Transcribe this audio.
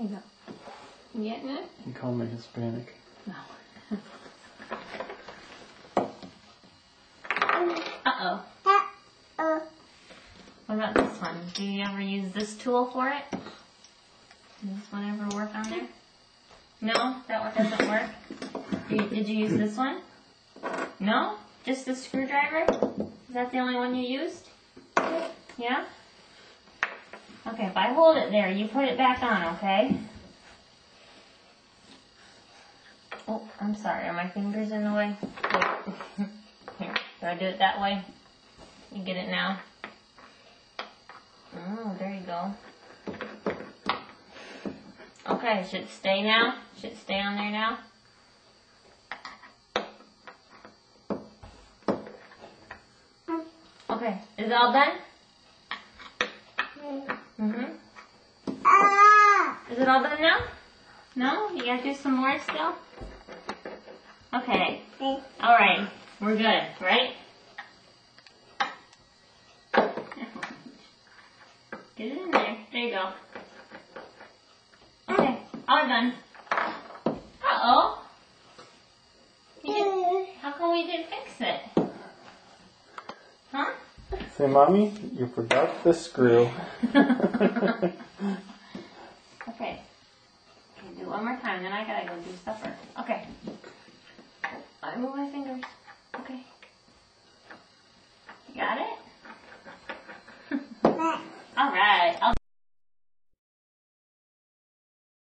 you go. You getting it? You call me Hispanic. No. Uh-oh. What about this one? Do you ever use this tool for it? Does this one ever work on there? No? That one doesn't work? Did you use this one? No? Just the screwdriver? Is that the only one you used? Yeah? Okay, if I hold it there, you put it back on, okay? Oh, I'm sorry. Are my fingers in the way? Wait. Here, do I do it that way? You get it now? Oh, there you go. Okay, should it stay now? Should it stay on there now? Okay, is it all done? Mm-hmm. Is it all done now? No? You gotta do some more still? Okay. Alright, we're good, right? Get it in there. There you go. Okay, all done. Uh-oh. How come we didn't fix it? Huh? Say, Mommy, you forgot the screw. Okay. Do it one more time, then I gotta go do supper.